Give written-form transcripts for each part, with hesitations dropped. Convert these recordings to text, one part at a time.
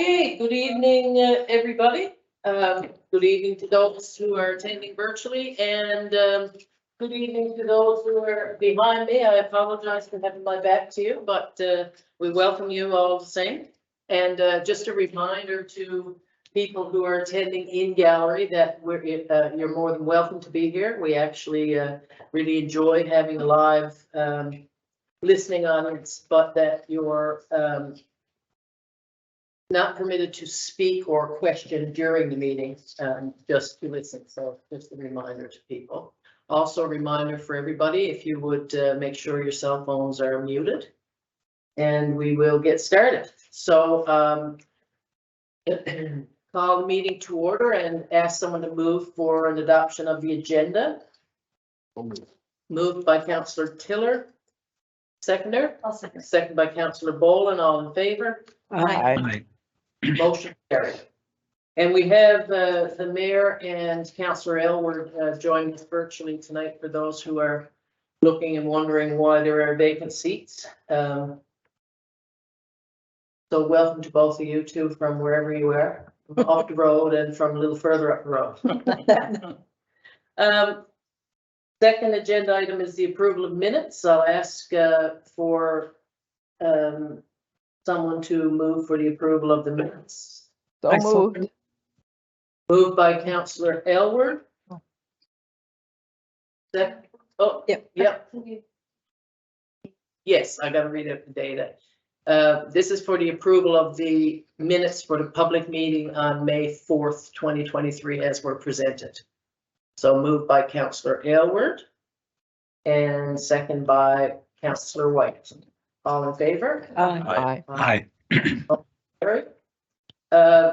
Okay, good evening, everybody. Good evening to those who are attending virtually and good evening to those who are behind me. I apologize for having my back to you, but we welcome you all the same. And just a reminder to people who are attending in gallery that you're more than welcome to be here. We actually really enjoy having a live listening audience, but that you're not permitted to speak or question during the meeting, just to listen. So just a reminder to people. Also a reminder for everybody, if you would make sure your cell phones are muted, and we will get started. So call the meeting to order and ask someone to move for an adoption of the agenda. Moved by Councillor Tiller. Seconder? I'll second. Second by Councillor Boland. All in favor? Aye. Motion carried. And we have the mayor and Councillor Elward joining us virtually tonight for those who are looking and wondering why there are vacant seats. So welcome to both of you two from wherever you are, off the road and from a little further up the road. Second agenda item is the approval of minutes. I'll ask for someone to move for the approval of the minutes. So moved. Moved by Councillor Elward. Second. Oh, Yep. Yes, I got to read out the data. This is for the approval of the minutes for the public meeting on May 4th, 2023, as were presented. So moved by Councillor Aylward and second by Councillor White. All in favor? Aye. Aye.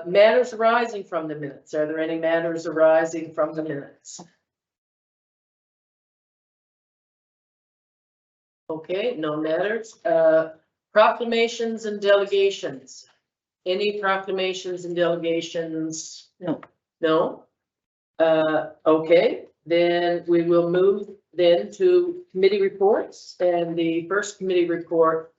Matters arising from the minutes. Are there any matters arising from the minutes? Okay, no matters. Proclamations and delegations. Any proclamations and delegations? No. No? Okay, then we will move then to committee reports, and the first committee report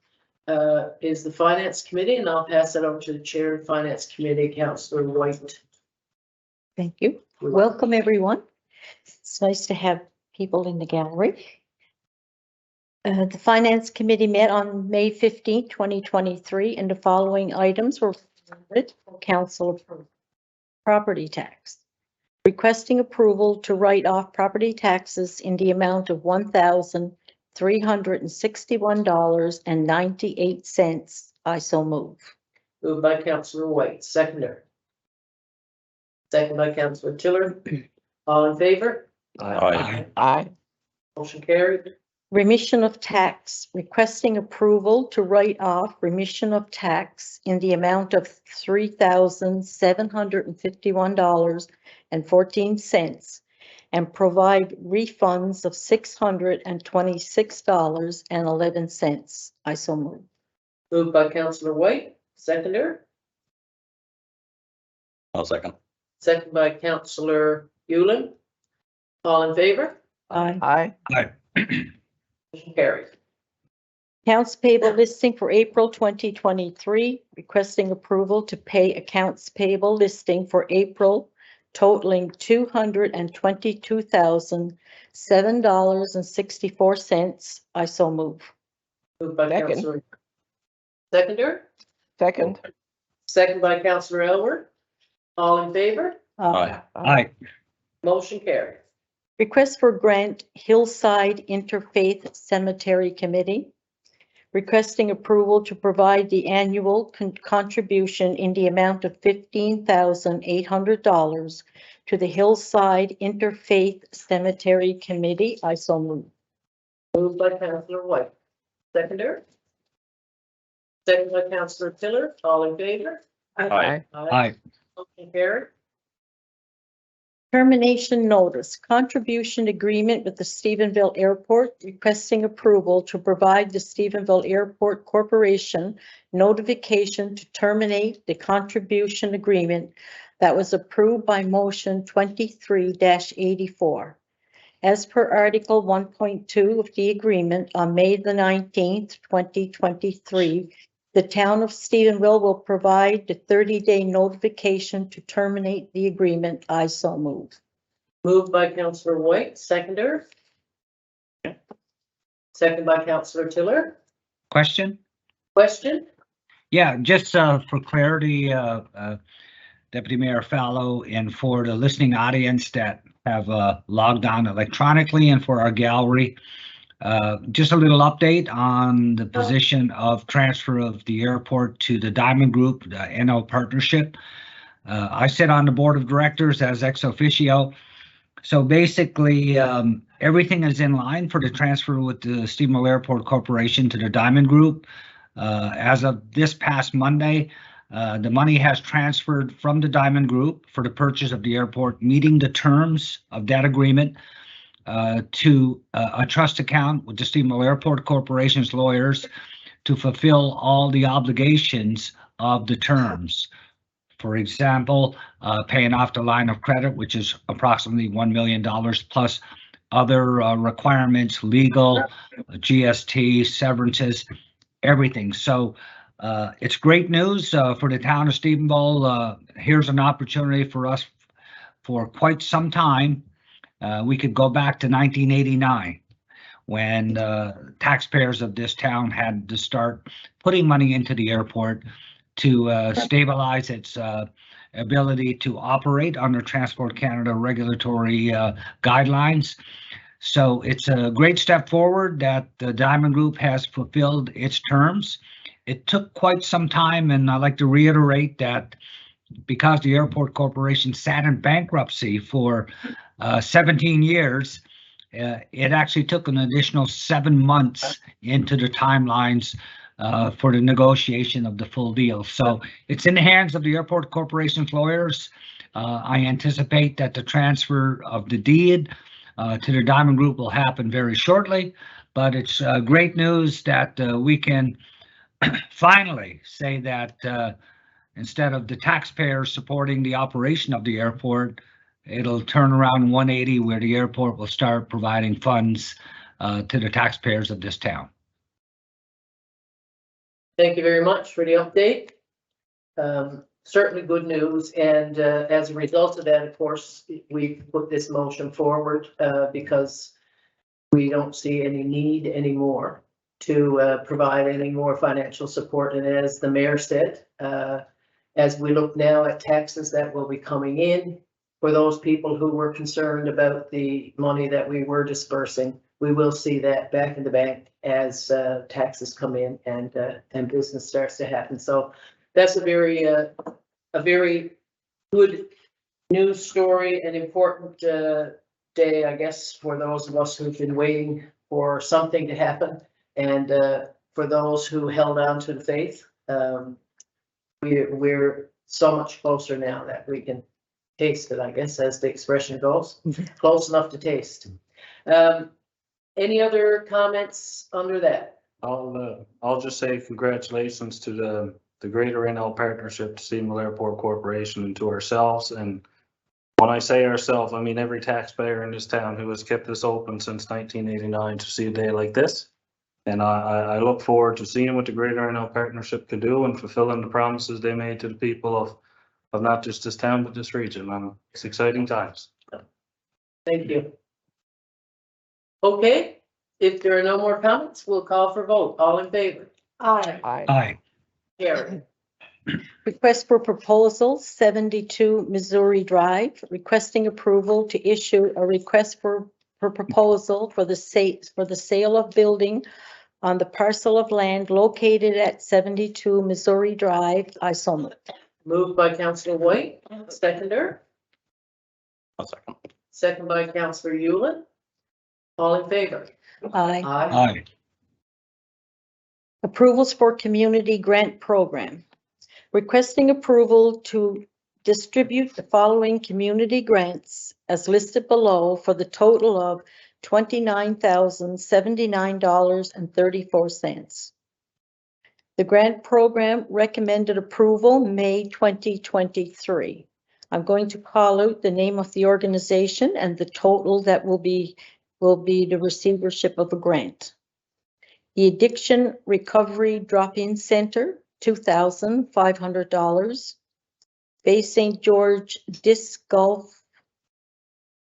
is the Finance Committee, and I'll pass it over to the Chair of Finance Committee, Councillor White. Thank you. Welcome, everyone. It's nice to have people in the gallery. The Finance Committee met on May 15, 2023, and the following items were presented for council approval. Property tax. Requesting approval to write off property taxes in the amount of $1,361.98. I so move. Moved by Councillor White, seconder. Second by Councillor Tiller. All in favor? Aye. Motion carried. Remission of tax. Requesting approval to write off remission of tax in the amount of $3,751.14 and provide refunds of $626.11. I so move. Moved by Councillor White, seconder. I'll second. Second by Councillor Hewlin. All in favor? Aye. Aye. Motion carried. Accounts payable listing for April 2023, requesting approval to pay accounts payable listing for April totaling $222,007.64. I so move. Moved by Second. Councillor. Seconder. Second. Second by Councillor Elward. All in favor? Aye. Motion carried. Request for grant Hillside Interfaith Cemetery Committee, requesting approval to provide the annual contribution in the amount of $15,800 to the Hillside Interfaith Cemetery Committee. I so move. Moved by Councillor White. Seconder. Second by Councillor Tiller. All in favor? Aye. Motion carried. Termination notice, contribution agreement with the Stephenville Airport, requesting approval to provide the Stephenville Airport Corporation notification to terminate the contribution agreement that was approved by motion 23-84. As per Article 1.2 of the agreement on May the 19th, 2023, The town of Stephenville will provide the 30-day notification to terminate the agreement. I so move. Moved by Councillor White, seconder. Second by Councillor Tiller. Question? Question? Yeah, just for clarity, Deputy Mayor Fallow, and for the listening audience that have logged on electronically, and for our gallery, just a little update on the position of transfer of the airport to the Diamond Group, the NL partnership. I sit on the board of directors as ex officio. So basically, everything is in line for the transfer with the Stephenville Airport Corporation to the Diamond Group. As of this past Monday, the money has transferred from the Diamond Group for the purchase of the airport, meeting the terms of that agreement, to a trust account with the Stephenville Airport Corporation's lawyers to fulfill all the obligations of the terms. For example, paying off the line of credit, which is approximately $1 million, plus other requirements, legal, GST, severances, everything. So it's great news for the town of Stephenville. Here's an opportunity for us for quite some time. We could go back to 1989 when taxpayers of this town had to start putting money into the airport to stabilize its ability to operate under Transport Canada regulatory guidelines. So it's a great step forward that the Diamond Group has fulfilled its terms. It took quite some time, and I'd like to reiterate that because the Airport Corporation sat in bankruptcy for 17 years, it actually took an additional 7 months into the timelines for the negotiation of the full deal. So it's in the hands of the Airport Corporation's lawyers. I anticipate that the transfer of the deed to the Diamond Group will happen very shortly, but it's great news that we can finally say that instead of the taxpayers supporting the operation of the airport, it'll turn around 180 where the airport will start providing funds to the taxpayers of this town. Thank you very much for the update. Certainly good news, and as a result of that, of course, we put this motion forward because we don't see any need anymore to provide any more financial support. And as the mayor said, as we look now at taxes that will be coming in for those people who were concerned about the money that we were dispersing, we will see that back in the bank as taxes come in and business starts to happen. So that's a very good news story, an important day, I guess, for those of us who've been waiting for something to happen, and for those who held on to the faith. We're so much closer now that we can taste it, I guess, as the expression goes. Close enough to taste. Any other comments under that? I'll just say congratulations to the Greater NL Partnership, to Stephenville Airport Corporation, and to ourselves. And when I say ourselves, I mean every taxpayer in this town who has kept this open since 1989 to see a day like this. And I look forward to seeing what the Greater NL Partnership can do and fulfilling the promises they made to the people of not just this town, but this region. And it's exciting times. Thank you. Okay, if there are no more comments, we'll call for vote. All in favor? Aye. Aye. Aye. Carried. Request for proposal 72 Missouri Drive, requesting approval to issue a request for proposal for the sale of building on the parcel of land located at 72 Missouri Drive. I so move. Moved by Councillor White, seconder. I'll second. Second by Councillor Yulin. All in favor? Aye. Aye. Approvals for community grant program. Requesting approval to distribute the following community grants as listed below for the total of $29,079.34. The grant program recommended approval May 2023. I'm going to call out the name of the organization and the total that will be the receivership of a grant. The Addiction Recovery Drop-In Center, $2,500. Bay St. George Disc Golf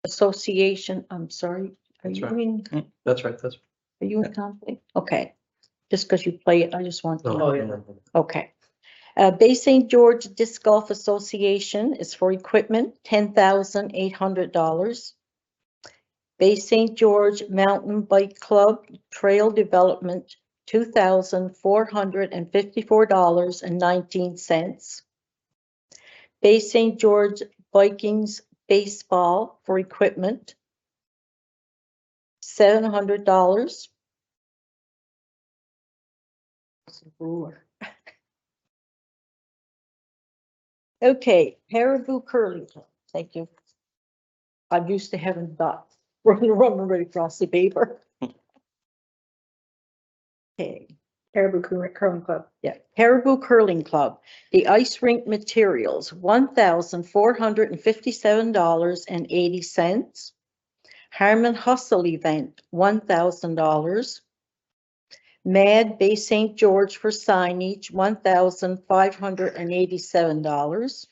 Association, I'm sorry, are That's you right. in, That's right, that's. are you in conflict? Okay, just because you play it, I just want to. Oh, yeah. Okay. Bay St. George Disc Golf Association is for equipment, $10,800. Bay St. George Mountain Bike Club Trail Development, $2,454.19. Bay St. George Vikings Baseball for equipment, $700. Okay, Caribou Curling Club, thank you. I'm used to having dots running right across the paper. Okay. Caribou Curling Club. Yeah, Caribou Curling Club, the ice rink materials, $1,457.80. Harmon Hustle event, $1,000. Mad Bay St. George for signage, $1,587.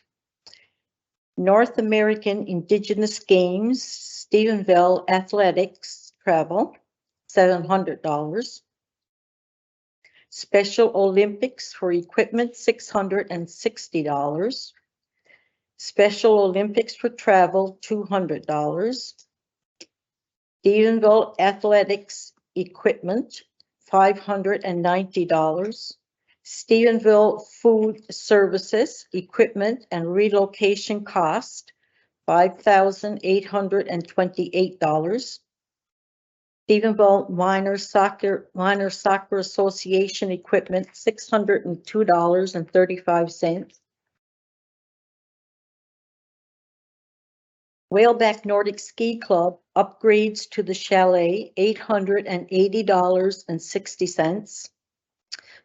North American Indigenous Games, Stephenville Athletics travel, $700. Special Olympics for equipment, $660. Special Olympics for travel, $200. Stephenville Athletics equipment, $590. Stephenville Food Services equipment and relocation cost, $5,828. Stephenville Minor Soccer Association equipment, $602.35. Whaleback Nordic Ski Club upgrades to the chalet, $880.60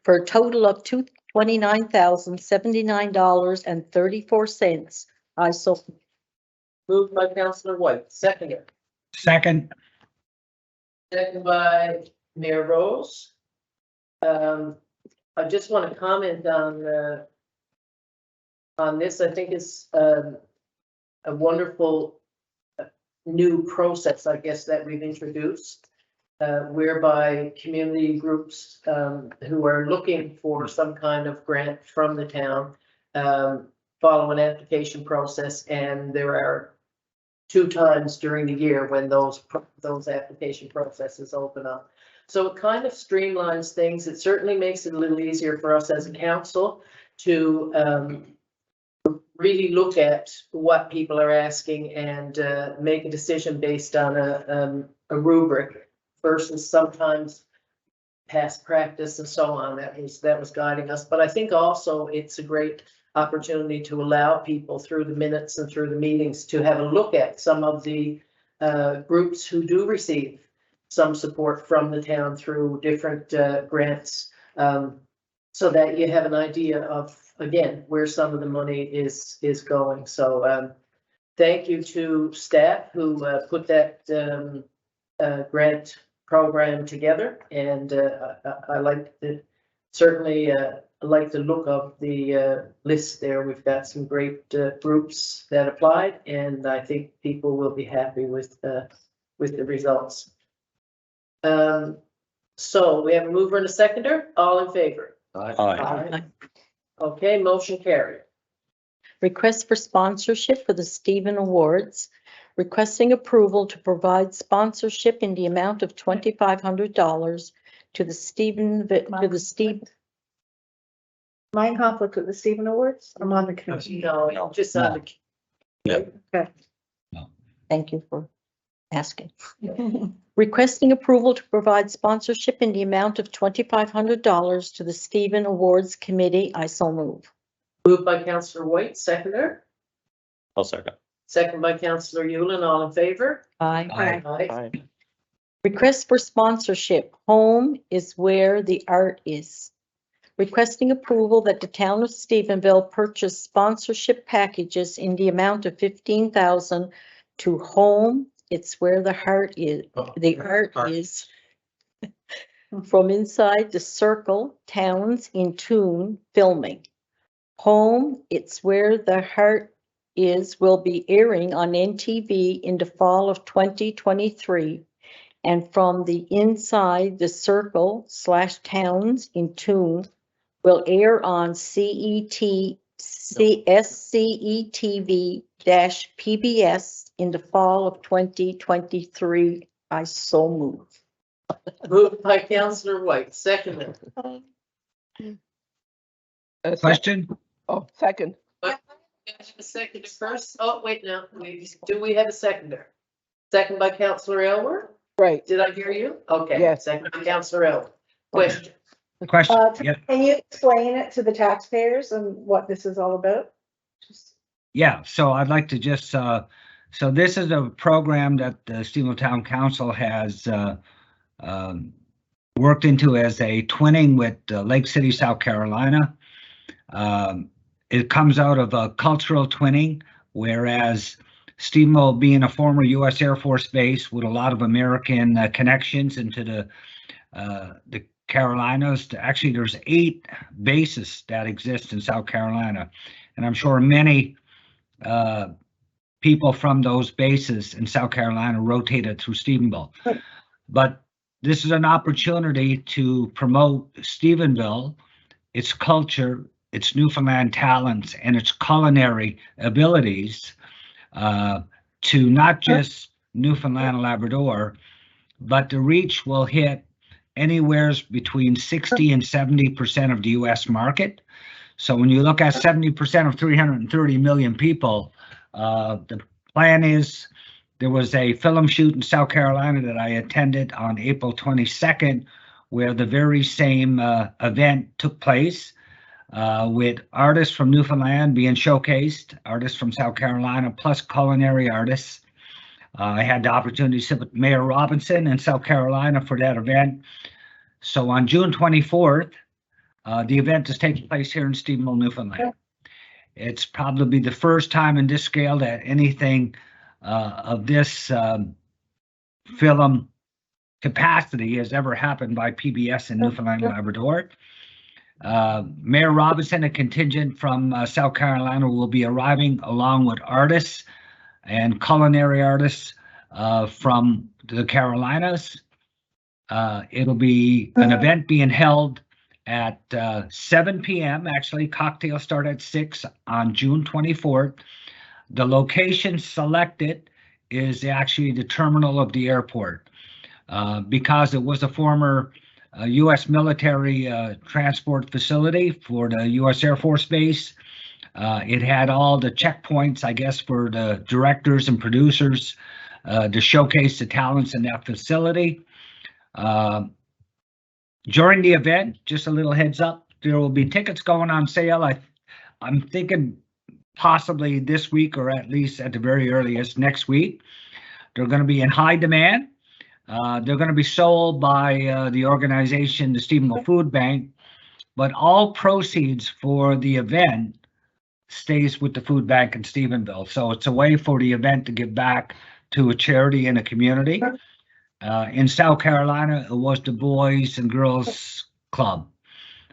for a total of $29,079.34. I so Moved by Councillor White, seconded. Second. Second by Mayor Rose. I just want to comment on this. I think it's a wonderful new process, I guess, that we've introduced, whereby community groups who are looking for some kind of grant from the town follow an application process, and there are 2 times during the year when those application processes open up. So it kind of streamlines things. It certainly makes it a little easier for us as a council to really look at what people are asking and make a decision based on a rubric versus sometimes past practice and so on that was guiding us. But I think also it's a great opportunity to allow people through the minutes and through the meetings to have a look at some of the groups who do receive some support from the town through different grants, so that you have an idea of, again, where some of the money is going. So thank you to staff who put that grant program together, and I like the certainly like the look of the list there. We've got some great groups that applied, and I think people will be happy with the results. So we have a mover and a seconder. All in favor? Aye. Okay, motion carried. request for sponsorship for the Stephen Awards, requesting approval to provide sponsorship in the amount of $2,500 to the Steve. My conflict with the Stephen Awards, I'm on the committee. No, just on the. Okay. Thank you for asking. Requesting approval to provide sponsorship in the amount of $2,500 to the Stephen Awards Committee. I so move. Moved by Councillor White, seconder. I'll second. Second by Councillor Yulin, all in favor? Aye. Aye. Aye. Request for sponsorship. Home is where the art is. Requesting approval that the town of Stephenville purchase sponsorship packages in the amount of $15,000 to Home. It's where the heart is. The art is. from inside the circle, towns in tune, filming. Home, It's Where the Heart Is will be airing on NTV in the fall of 2023. And from the inside the circle / towns in tune will air on SCETV-PBS in the fall of 2023. I so move. Moved by Councillor White, seconded. Question? Oh, second. A seconder first. Oh, wait, no, do we have a seconder? Second by Councillor Elwer? Right. Did I hear you? Okay. Yes. Second by Councillor Elwer. Question? Question? Yeah, Can you explain it to the taxpayers and what this is all about? Just- yeah. So I'd like to just, so this is a program that the Stephenville Town Council has worked into as a twinning with Lake City, South Carolina. It comes out of a cultural twinning, whereas Stephenville being a former U.S. Air Force base with a lot of American connections into the Carolinas. Actually, there's 8 bases that exist in South Carolina, and I'm sure many people from those bases in South Carolina rotated through Stephenville. But this is an opportunity to promote Stephenville, its culture, its Newfoundland talents, and its culinary abilities to not just Newfoundland and Labrador, but the reach will hit anywhere between 60 and 70% of the U.S. market. So when you look at 70% of 330 million people, the plan is there was a film shoot in South Carolina that I attended on April 22nd, where the very same event took place. With artists from Newfoundland being showcased, artists from South Carolina, plus culinary artists. I had the opportunity to sit with Mayor Robinson in South Carolina for that event. So on June 24th, the event is taking place here in Stephenville, Newfoundland. It's probably the first time in this scale that anything of this film capacity has ever happened by PBS in Newfoundland and Labrador. Mayor Robinson, a contingent from South Carolina, will be arriving along with artists and culinary artists from the Carolinas. It'll be an event being held at 7 p.m. Actually, cocktails start at 6 on June 24th. The location selected is actually the terminal of the airport because it was a former U.S. military transport facility for the U.S. Air Force Base. It had all the checkpoints, I guess, for the directors and producers to showcase the talents in that facility. During the event, just a little heads up, there will be tickets going on sale. I'm thinking possibly this week, or at least at the very earliest next week. They're going to be in high demand. They're going to be sold by the organization, the Stephenville Food Bank, but all proceeds for the event stays with the food bank in Stephenville. So it's a way for the event to give back to a charity and a community. In South Carolina, it was the Boys and Girls Club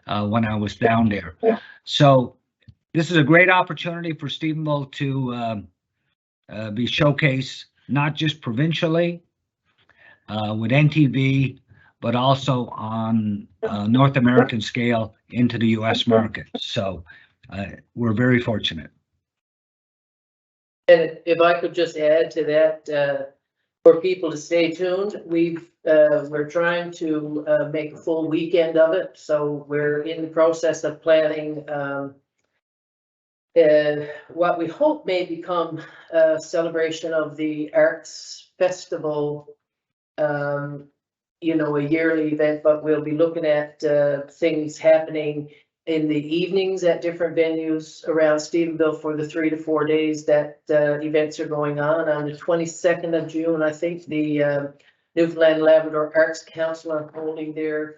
when I was down there. So this is a great opportunity for Stephenville to be showcased, not just provincially, with NTV, but also on North American scale into the U.S. market. So we're very fortunate. And if I could just add to that, for people to stay tuned, we're trying to make a full weekend of it. So we're in the process of planning what we hope may become a celebration of the Arts Festival, a yearly event, but we'll be looking at things happening in the evenings at different venues around Stephenville for the 3 to 4 days that events are going on. On the 22nd of June, I think the Newfoundland Labrador Arts Council are holding their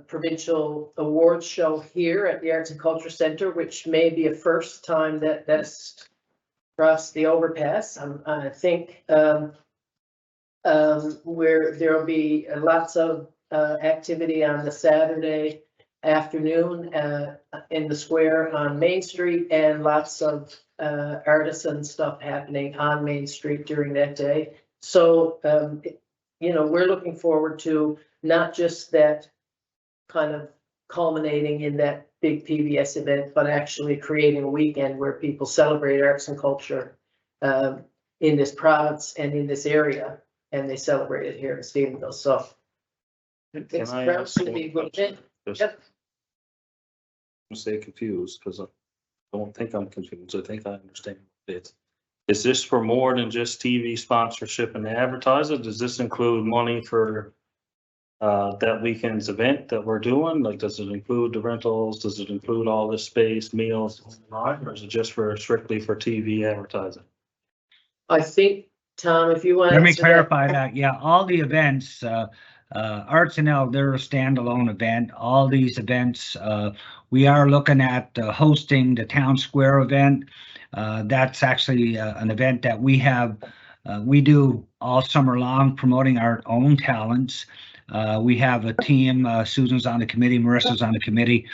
provincial awards show here at the Arts and Culture Center, which may be a first time that's crossed the overpass. I think where there'll be lots of activity on the Saturday afternoon in the square on Main Street, and lots of artisan stuff happening on Main Street during that day. So, we're looking forward to not just that kind of culminating in that big PBS event, but actually creating a weekend where people celebrate arts and culture in this province and in this area, and they celebrate it here in Stephenville. So it's I proud ask to be a good event. Just Yep. Stay confused, because I don't think I'm confused. I think I understand it. Is this for more than just TV sponsorship and advertising? Does this include money for that weekend's event that we're doing? Like, does it include the rentals? Does it include all the space, meals, or is it just strictly for TV advertising? I think, Tom, if you want to Let me answer that. clarify that. Yeah, all the events, Arts and L, they're a standalone event. All these events, we are looking at hosting the Town Square event. That's actually an event that we have, we do all summer long, promoting our own talents. We have a team, Susan's on the committee, Marissa's on the committee,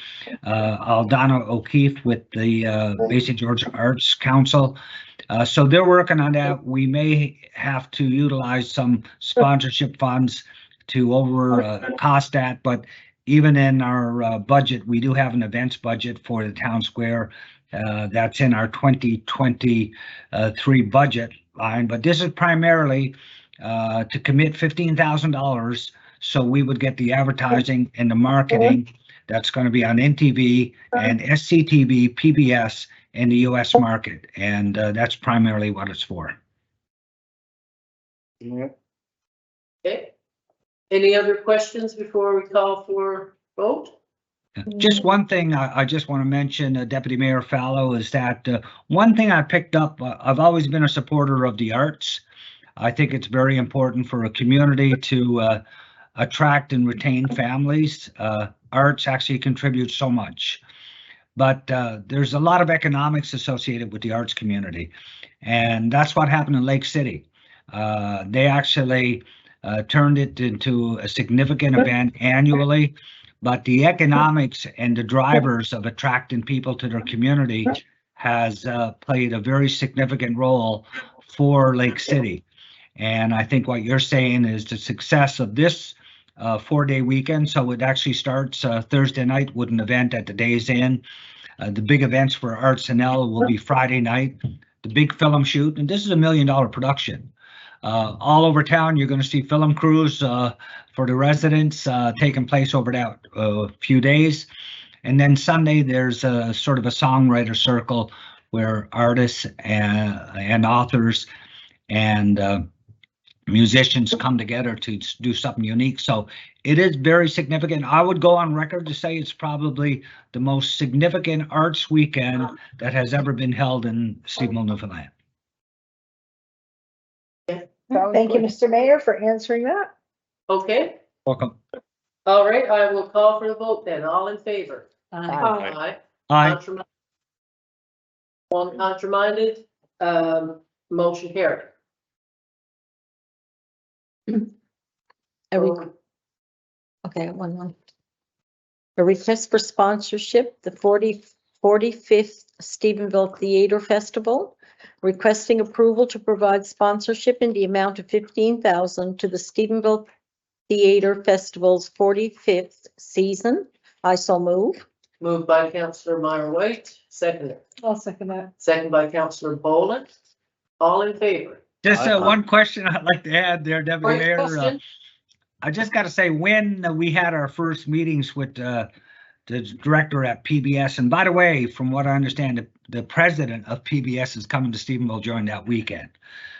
Aldana O'Keefe with the Basic Georgia Arts Council. So they're working on that. We may have to utilize some sponsorship funds to cost that, but even in our budget, we do have an events budget for the Town Square. That's in our 2023 budget line, but this is primarily to commit $15,000. So we would get the advertising and the marketing that's going to be on NTV and SCTV, PBS, in the US market. And that's primarily what it's for. Okay. Any other questions before we call for vote? Just one thing I just want to mention, Deputy Mayor Fallow, is that one thing I picked up, I've always been a supporter of the arts. I think it's very important for a community to attract and retain families. Arts actually contribute so much. But there's a lot of economics associated with the arts community. And that's what happened in Lake City. They actually turned it into a significant event annually. But the economics and the drivers of attracting people to their community has played a very significant role for Lake City. And I think what you're saying is the success of this 4-day weekend. So it actually starts Thursday night with an event at the Days Inn. The big events for Arts and L will be Friday night, the big film shoot, and this is $1 million production. All over town, you're going to see film crews for the residents taking place over that few days. And then Sunday, there's a sort of a songwriter circle where artists and authors and musicians come together to do something unique. So it is very significant. I would go on record to say it's probably the most significant arts weekend that has ever been held in Stephenville, Newfoundland. Thank you, Mr. Mayor, for answering that. Okay, Welcome. all right, I will call for the vote then. All in favor? Aye. Aye. Contraminded? One contraminded, motion carried. Okay, one. A request for sponsorship, the 45th Stephenville Theater Festival, requesting approval to provide sponsorship in the amount of $15,000 to the Stephenville Theater Festival's 45th season. I so move. Moved by Councillor Meyer White, seconded. I'll second that. Second by Councillor Boland. All in favor? Just Aye. one question I'd like to add there, Deputy Great Mayor. question. I just got to say, when we had our first meetings with the director at PBS, and by the way, from what I understand, the president of PBS is coming to Stephenville during that weekend.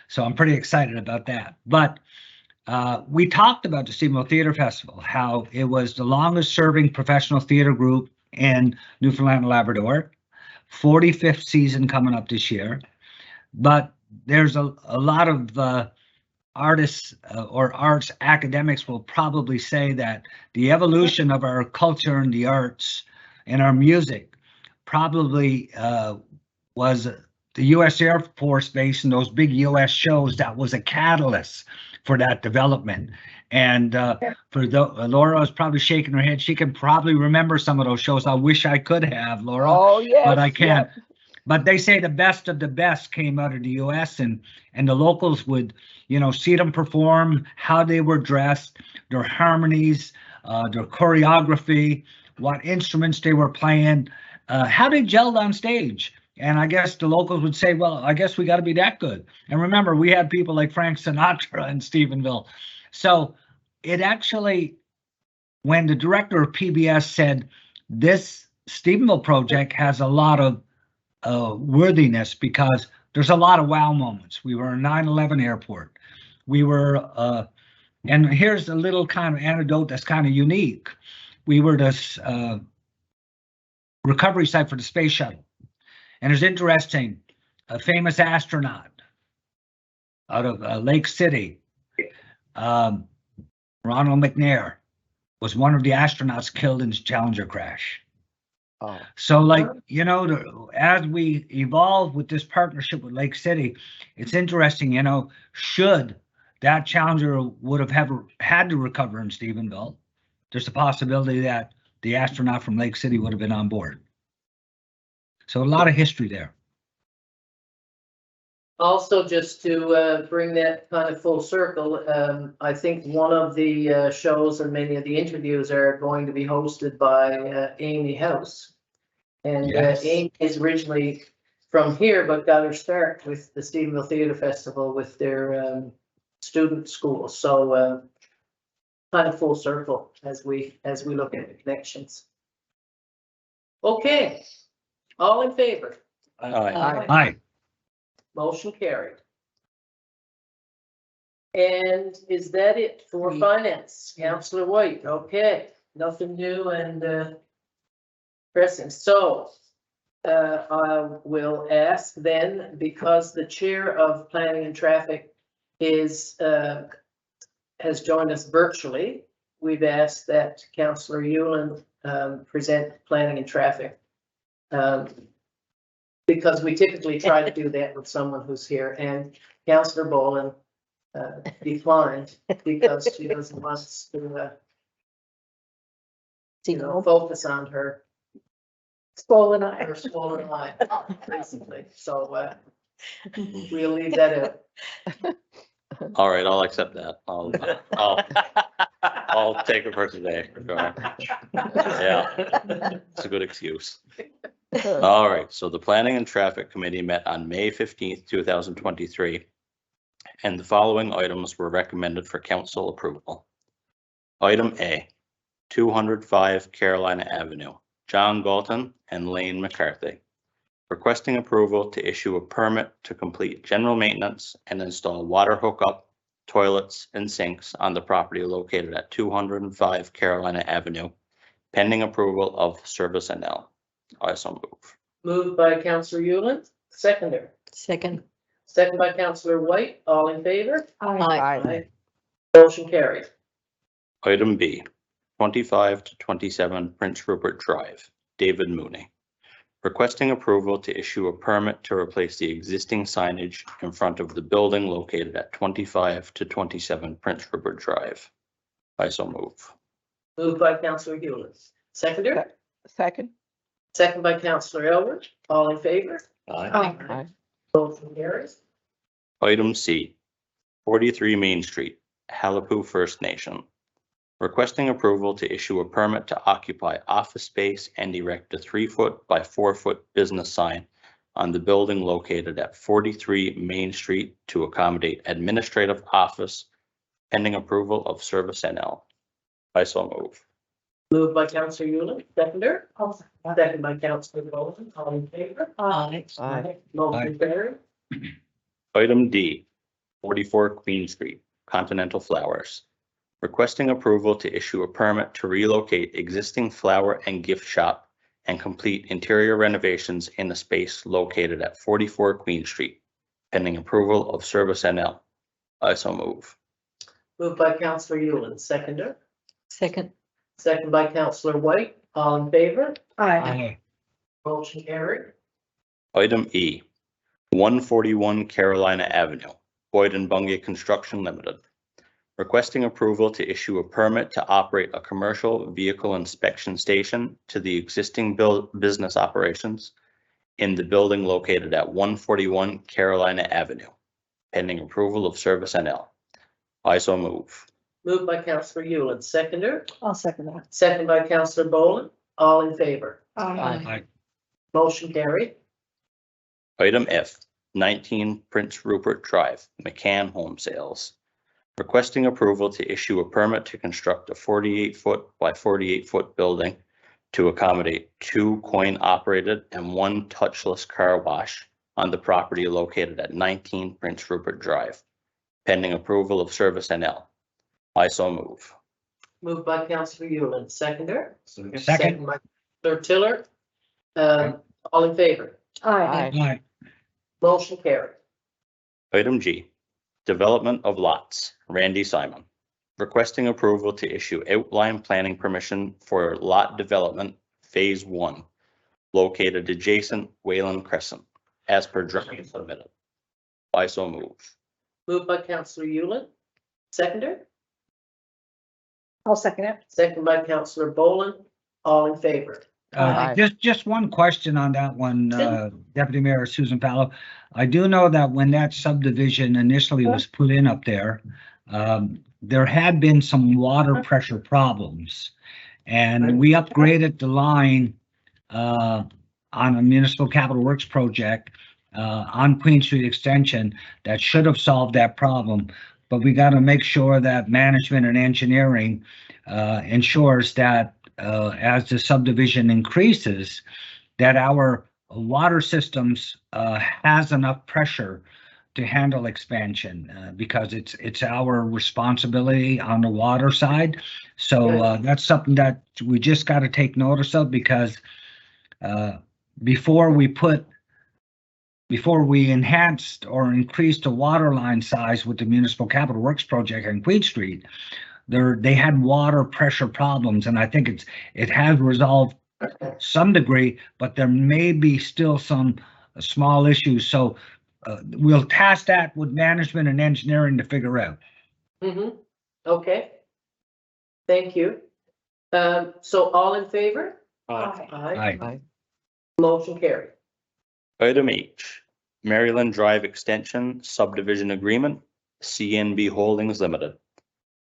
So I'm pretty excited about that. But we talked about the Stephenville Theater Festival, how it was the longest serving professional theater group in Newfoundland and Labrador, 45th season coming up this year. But there's a lot of artists or arts academics will probably say that the evolution of our culture and the arts and our music probably was the U.S. Air Force Base and those big U.S. shows that was a catalyst for that development. And for Laura is probably shaking her head. She can probably remember some of those shows. I wish I could have, Laura, Oh, yes. but I can't. yep. But they say the best of the best came out of the U.S. and the locals would, see them perform, how they were dressed, their harmonies, their choreography, what instruments they were playing, how they gelled on stage. And I guess the locals would say, well, I guess we got to be that good. And remember, we had people like Frank Sinatra in Stephenville. So it actually, when the director of PBS said this Stephenville project has a lot of worthiness because there's a lot of wow moments. We were in 9/11 airport. We were, and here's a little kind of anecdote that's kind of unique. We were this recovery site for the space shuttle. And it's interesting, a famous astronaut out of Lake City, Ronald McNair, was one of the astronauts killed in the Challenger crash. Oh, So as we evolve with this partnership with Lake City, it's interesting, should that Challenger would have had to recover in Stephenville, there's a possibility that the astronaut from Lake City would have been on board. So a lot of history there. Also, just to bring that kind of full circle, I think one of the shows and many of the interviews are going to be hosted by Amy House. And Yes. Amy is originally from here, but got her start with the Stephenville Theatre Festival with their student school. So kind of full circle as we look at the connections. Okay, all in favor? Aye. Hi. Motion carried. And is that it for finance? Councillor White, okay, nothing new and pressing. So I will ask then, because the chair of planning and traffic has joined us virtually, we've asked that Councillor Yulin present planning and traffic. Because we typically try to do that with someone who's here, and Councillor Boland declined because she doesn't want us to, focus on her Swollen eye. swollen eye, basically. So we'll leave that out. All right, I'll accept that. I'll take it for today. For sure. Yeah, it's a good excuse. All right, so the Planning and Traffic Committee met on May 15th, 2023, and the following items were recommended for council approval. Item A, 205 Carolina Avenue, John Galton and Lane McCarthy, requesting approval to issue a permit to complete general maintenance and install water hookup, toilets, and sinks on the property located at 205 Carolina Avenue, pending approval of Service NL. I so move. Moved by Councillor Yulin, seconder. Second. Second by Councillor White, all in favor? Aye. Motion carried. Item B, 25 to 27 Prince Rupert Drive, David Mooney, requesting approval to issue a permit to replace the existing signage in front of the building located at 25 to 27 Prince Rupert Drive. I so move. Moved by Councillor Yulin, seconder. Second. Second by Councillor Elbert, all in favor? Aye. Motion carries. Item C, 43 Main Street, Halapu First Nation, requesting approval to issue a permit to occupy office space and erect a 3-foot by 4-foot business sign on the building located at 43 Main Street to accommodate administrative office, pending approval of Service NL. I so move. Moved by Councillor Yulin, seconder. Second by Councillor Boland, all in favor? Aye. Aye. Motion carried. Item D, 44 Queen Street, Continental Flowers, requesting approval to issue a permit to relocate existing flower and gift shop and complete interior renovations in a space located at 44 Queen Street, pending approval of Service NL. I so move. Moved by Councillor Yulin, seconder. Second. Second by Councillor White, all in favor? Aye. Motion carried. Item E, 141 Carolina Avenue, Boyd and Bungay Construction Limited, requesting approval to issue a permit to operate a commercial vehicle inspection station to the existing business operations in the building located at 141 Carolina Avenue, pending approval of Service NL. I so move. Moved by Councillor Yulin, seconder, I'll second that. second by Councillor Boland, all in favor. Aye. Motion carried. Item F, 19 Prince Rupert Drive, McCann Home Sales. Requesting approval to issue a permit to construct a 48-foot by 48-foot building to accommodate 2 coin-operated and 1 touchless car wash on the property located at 19 Prince Rupert Drive, pending approval of Service NL. I so move. Moved by Councillor Yulin, seconder, Second. by Councillor Tiller. All in favor. Aye. Aye. Motion carried. Item G, Development of Lots, Randy Simon. Requesting approval to issue outline planning permission for lot development phase 1, located adjacent Wayland Crescent, as per drawing submitted. I so move. Moved by Councillor Yulin, seconder, I'll second it. second by Councillor Boland, all in favor. Aye. Just one question on that one, Sure. Deputy Mayor Susan Fallow. I do know that when that subdivision initially was put in up there, there had been some water pressure problems. And we upgraded the line on a municipal capital works project on Queen Street Extension that should have solved that problem. But we got to make sure that management and engineering ensures that as the subdivision increases, that our water systems has enough pressure to handle expansion because it's our responsibility on the water side. So that's something that we just got to take notice of, because before we enhanced or increased the water line size with the municipal capital works project on Queen Street, they had water pressure problems, and I think it has resolved some degree, but there may be still some small issues. So we'll task that with management and engineering to figure out. Okay. Thank you. So all in favor? Aye. Aye. Aye. Motion carried. Item H, Maryland Drive Extension Subdivision Agreement, CNB Holdings Limited.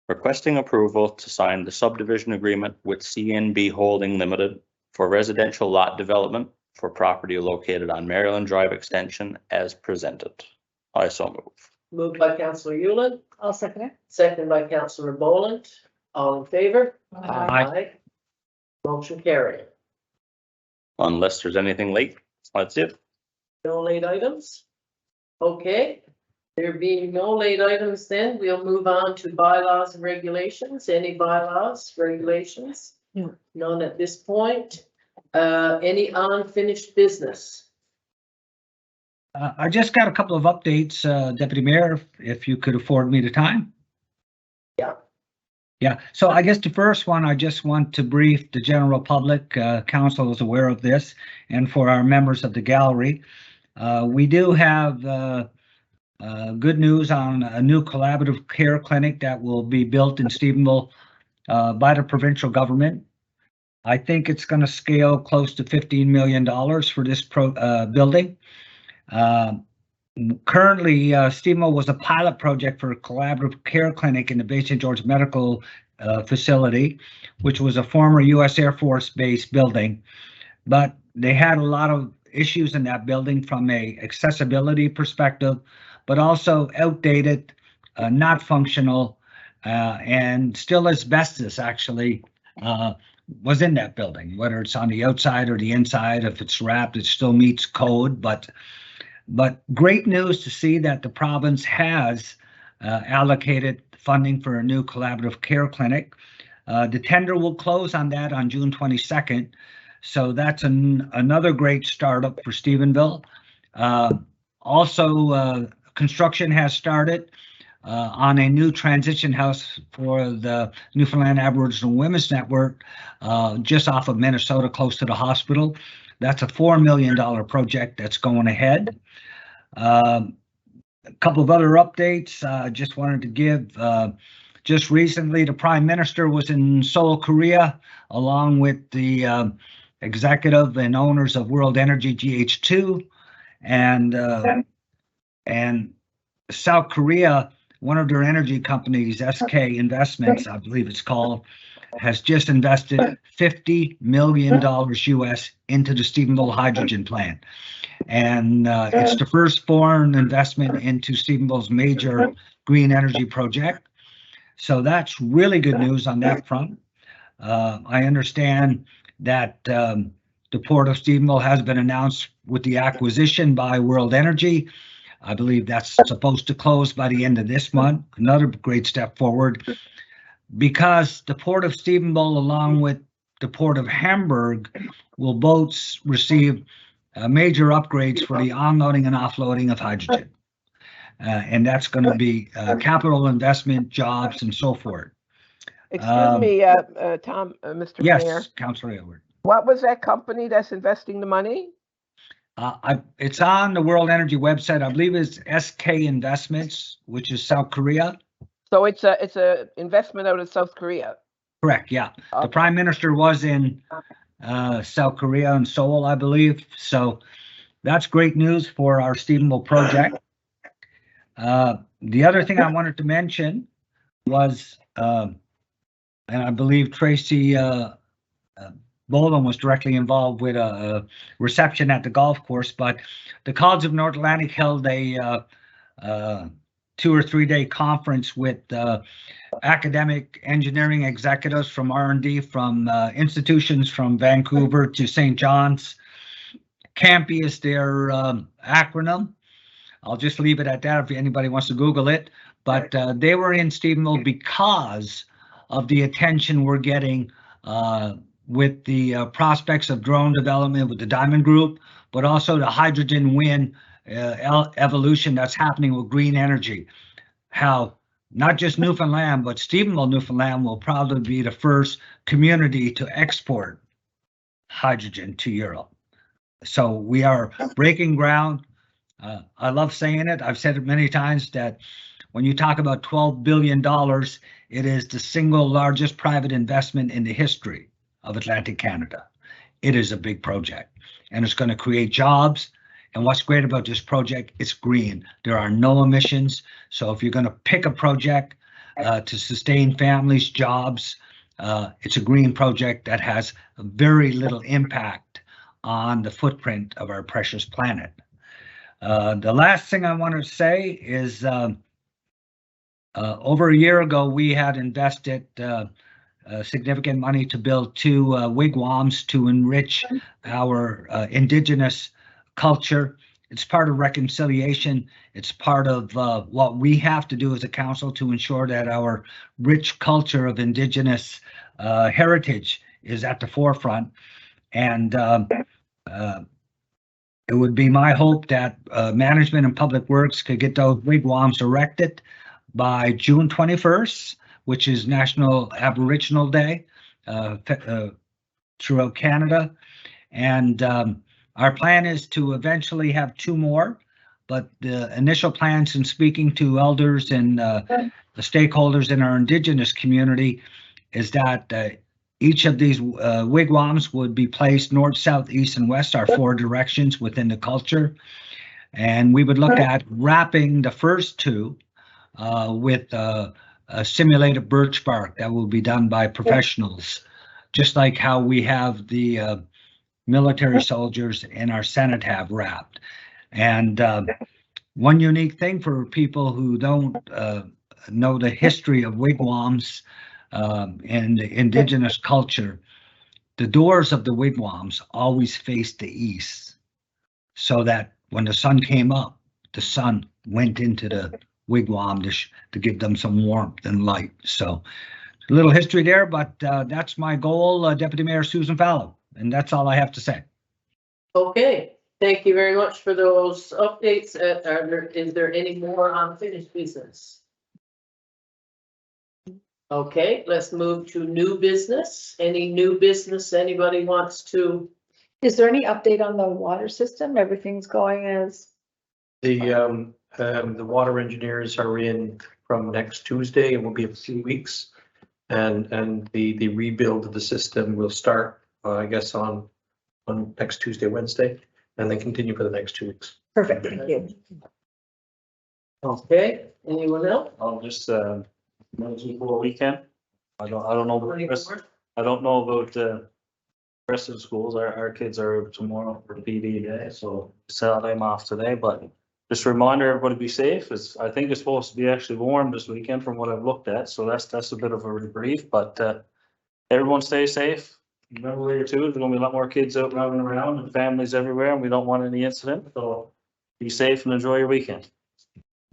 Requesting approval to sign the subdivision agreement with CNB Holding Limited for residential lot development for property located on Maryland Drive Extension as presented. I so move. Moved by Councillor Yulin, I'll second it. second by Councillor Boland, all in favor? Aye. Motion carried. Unless there's anything late, that's it. No late items? Okay. There being no late items, then we'll move on to bylaws and regulations. Any bylaws, regulations? No. None at this point. Any unfinished business? I just got a couple of updates, Deputy Mayor, if you could afford me the time. Yeah. Yeah, so I guess the first one, I just want to brief the general public, council is aware of this, and for our members of the gallery. We do have good news on a new collaborative care clinic that will be built in Stephenville by the provincial government. I think it's going to scale close to $15 million for this building. Currently, Stephenville was a pilot project for a collaborative care clinic in the Bay St. George Medical Facility, which was a former U.S. Air Force Base building. But they had a lot of issues in that building from a accessibility perspective, but also outdated, not functional, and still asbestos actually was in that building, whether it's on the outside or the inside. If it's wrapped, it still meets code, but great news to see that the province has allocated funding for a new collaborative care clinic. The tender will close on that on June 22nd. So that's another great startup for Stephenville. Also, construction has started on a new transition house for the Newfoundland Aboriginal Women's Network, just off of Minnesota, close to the hospital. That's a $4 million project that's going ahead. A couple of other updates. Just wanted to give just recently, the Prime Minister was in Seoul, Korea, along with the executive and owners of World Energy GH2, and South Korea. One of their energy companies, SK Investments, I believe it's called, has just invested $50 million US into the Stephenville hydrogen plant. And it's the first foreign investment into Stephenville's major green energy project. So that's really good news on that front. I understand that the Port of Stephenville has been announced with the acquisition by World Energy. I believe that's supposed to close by the end of this month. Another great step forward, because the Port of Stephenville, along with the Port of Hamburg, will both receive major upgrades for the onloading and offloading of hydrogen. And that's going to be capital investment, jobs, and so forth. Excuse me, Tom, Mr. Mayor. Yes, Councilor Aylward. What was that company that's investing the money? It's on the World Energy website. I believe it's SK Investments, which is South Korea. So it's a investment out of South Korea. Correct, yeah. The Okay. Prime Minister was in South Korea and Seoul, I believe. So that's great news for our Stephenville project. The other thing I wanted to mention was, and I believe Tracy Boland was directly involved with a reception at the golf course, but the College of North Atlantic held a 2 or 3 day conference with academic engineering executives from R&D from institutions from Vancouver to St. John's. CAMPI is their acronym. I'll just leave it at that if anybody wants to Google it. But they were in Stephenville because of the attention we're getting with the prospects of drone development with the Diamond Group, but also the hydrogen wind evolution that's happening with green energy. How not just Newfoundland, but Stephenville, Newfoundland will probably be the first community to export hydrogen to Europe. So we are breaking ground. I love saying it. I've said it many times that when you talk about $12 billion, it is the single largest private investment in the history of Atlantic Canada. It is a big project, and it's going to create jobs. And what's great about this project, it's green. There are no emissions. So if you're going to pick a project to sustain families, jobs, it's a green project that has very little impact on the footprint of our precious planet. The last thing I want to say is over a year ago, we had invested significant money to build 2 wigwams to enrich our Indigenous culture. It's part of reconciliation. It's part of what we have to do as a council to ensure that our rich culture of Indigenous heritage is at the forefront. And it would be my hope that management and public works could get those wigwams erected by June 21st, which is National Aboriginal Day throughout Canada. And our plan is to eventually have 2 more, but the initial plans in speaking to elders and the stakeholders in our Indigenous community is that each of these wigwams would be placed north, south, east, and west, our 4 directions within the culture. And we would look at wrapping the first 2 with a simulated birch bark that will be done by professionals, just like how we have the military soldiers in our Senate have wrapped. And one unique thing for people who don't know the history of wigwams and the Indigenous culture, the doors of the wigwams always faced the east, so that when the sun came up, the sun went into the wigwam to give them some warmth and light. So a little history there, but that's my goal, Deputy Mayor Susan Fallow, and that's all I have to say. Okay, thank you very much for those updates. Is there any more unfinished business? Okay, let's move to new business. Any new business anybody wants to? Is there any update on the water system? Everything's going as, The The water engineers are in from next Tuesday and will be a few weeks. And the rebuild of the system will start, I guess, on next Tuesday, Wednesday, and then continue for the next 2 weeks. Perfect, thank you. Okay, anyone else? I'll just, before weekend. I don't know. the rest- 24? I don't know about the rest of the schools. Our kids are tomorrow for PD day, so Saturday I'm off today, but just a reminder, everybody be safe. I think it's supposed to be actually warm this weekend from what I've looked at, so that's a bit of a reprieve, but everyone stay safe. Remember later too, there's gonna be a lot more kids out running around and families everywhere, and we don't want any incident, so be safe and enjoy your weekend.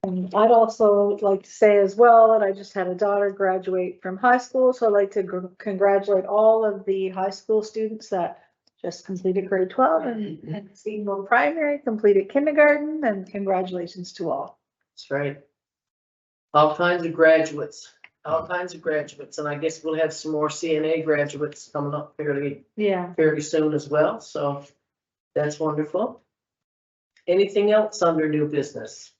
And I'd also like to say as well that I just had a daughter graduate from high school, so I'd like to congratulate all of the high school students that just completed grade 12 and Stephenville primary, completed kindergarten, and congratulations to all. That's right. All kinds of graduates, and I guess we'll have some more CNA graduates coming up fairly soon as well, so that's wonderful. Anything else under new business?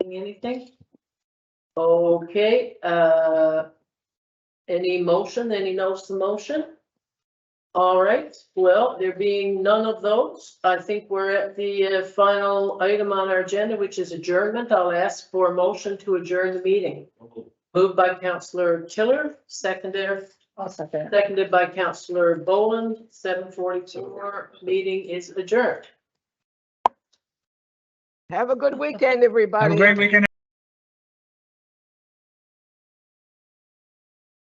Anything? Okay, any motion, any notice of motion? All right, well, there being none of those, I think we're at the final item on our agenda, which is adjournment. I'll ask for a motion to adjourn the meeting. Moved by Councillor Tiller, seconded by Councillor Boland, 7:44, meeting is adjourned. Have a good weekend, everybody. Have a great weekend.